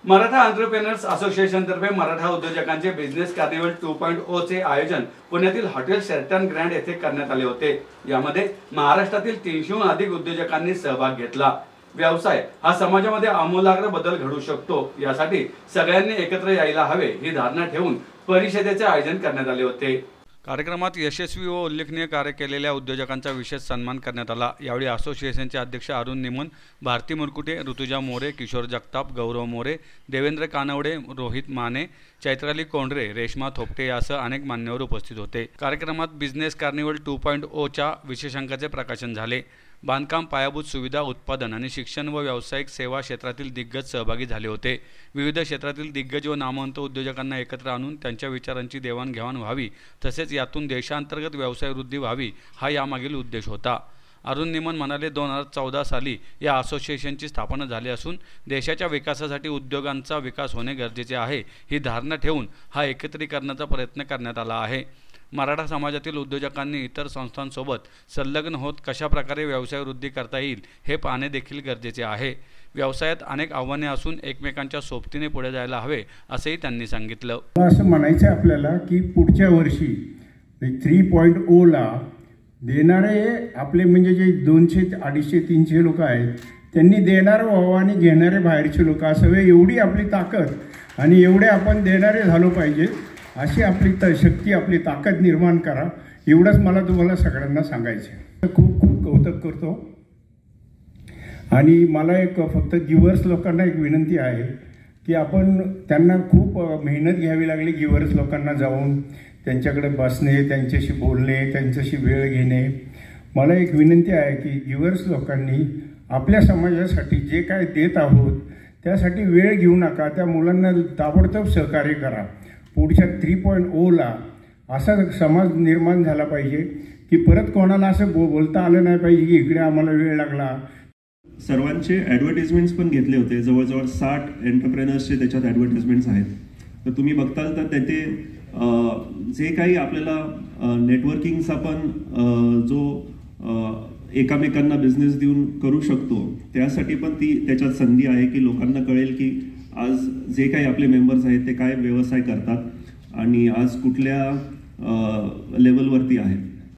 Maratha entrepreneurs association तर्फे Maratha उद्योजकांचे business carnival 2.0 चे आयोजन पुण्यातील हॉटेल शेल्टन ग्रँड येथे करण्यात आले होते। यामध्ये महाराष्ट्रातील 300हून अधिक उद्योजकांनी सहभाग घेतला। व्यवसाय हा समाजामध्ये आमूलाग्र बदल घडू शकतो, यासाठी सगळ्यांनी एकत्र यायला हवे ही धारणा ठेवून परिषदेचे आयोजन करण्यात आले होते। कार्यक्रमात यशस्वी व उल्लेखनीय कार्य केलेल्या उद्योजकांचा विशेष सन्मान करण्यात आला। यावेळी असोसिएशनचे अध्यक्ष अरुण निमन, भारती मुरकुटे, ऋतुजा मोरे, किशोर जगताप, गौरव मोरे, देवेंद्र कानवडे, रोहित माने, चैत्राली कोंडरे, रेश्मा थोपटे यासह अनेक मान्यवर उपस्थित होते। कार्यक्रमात बिझनेस कार्निवल 2.0 च्या विशेषांकाचे प्रकाशन झाले। बांधकाम, पायाभूत सुविधा, उत्पादन आणि शिक्षण व व्यावसायिक सेवा क्षेत्रातील दिग्गज सहभागी झाले होते। विविध क्षेत्रातील दिग्गज व नामवंत उद्योजकांना एकत्र आणून त्यांच्या विचारांची देवाणघेवाण व्हावी, तसेच यातून देशांतर्गत व्यवसाय वृद्धी व्हावी हा यामागील उद्देश होता। अरुण निमन म्हणाले, 2014 साली या असोसिएशनची स्थापना झाली असून देशाच्या विकासासाठी उद्योगांचा विकास होणे गरजेचे आहे ही धारणा ठेवून हा एकत्रीकरणाचा प्रयत्न करण्यात आला आहे। मराठा समाजातील उद्योजकांनी इतर संस्थांसोबत संलग्न होत कशा प्रकारे व्यवसाय वृद्धी करता येईल हे पाहणे देखील गरजेचे आहे। व्यवसायात अनेक आव्हाने असून एकमेकांच्या सोबतीने पुढे जायला हवे असेही त्यांनी सांगितलं। असं म्हणायचं आपल्याला की पुढच्या वर्षी 3.0 ला देणारे आपले म्हणजे जे 200, 250, 300 लोक आहेत त्यांनी देणारे व्हावं आणि घेणारे बाहेरचे लोक असावे, एवढी आपली ताकद आणि एवढे आपण देणारे झालो पाहिजे अशी आपली शक्ती, आपली ताकद निर्माण करा, एवढंच मला तुम्हाला सगळ्यांना सांगायचं। खूप खूप कौतुक करतो आणि मला एक फक्त गिव्हर्स लोकांना एक विनंती आहे की आपण त्यांना खूप मेहनत घ्यावी लागली। गिव्हर्स लोकांना जाऊन त्यांच्याकडे बसणे, त्यांच्याशी बोलणे, त्यांच्याशी वेळ घेणे। मला एक विनंती आहे की गिव्हर्स लोकांनी आपल्या समाजासाठी जे काय देत आहोत त्यासाठी वेळ घेऊ नका, त्या मुलांना ताबडतोब सहकार्य करा। पुढच्या 3.0 ला असा समाज निर्माण झाला पाहिजे की परत कोणाला असं बोलता आलं नाही पाहिजे की इकडे आम्हाला वेळ लागला। सर्वांचे ॲडव्हर्टाइजमेंट्स पण घेतले होते, जवळजवळ 60 एंटरप्रेनर्सचे त्याच्यात ॲडव्हर्टाइजमेंट्स आहेत। तर तुम्ही बघताल तर तेथे जे काही आपल्याला नेटवर्किंगचा पण जो एकामेकांना बिझनेस देऊन करू शकतो त्यासाठी पण त्याच्यात संधी आहे की लोकांना कळेल की आज जे काही आपले मेंबर्स आहेत ते काय व्यवसाय करतात आणि आज कुठल्या लेवलवरती आहेत।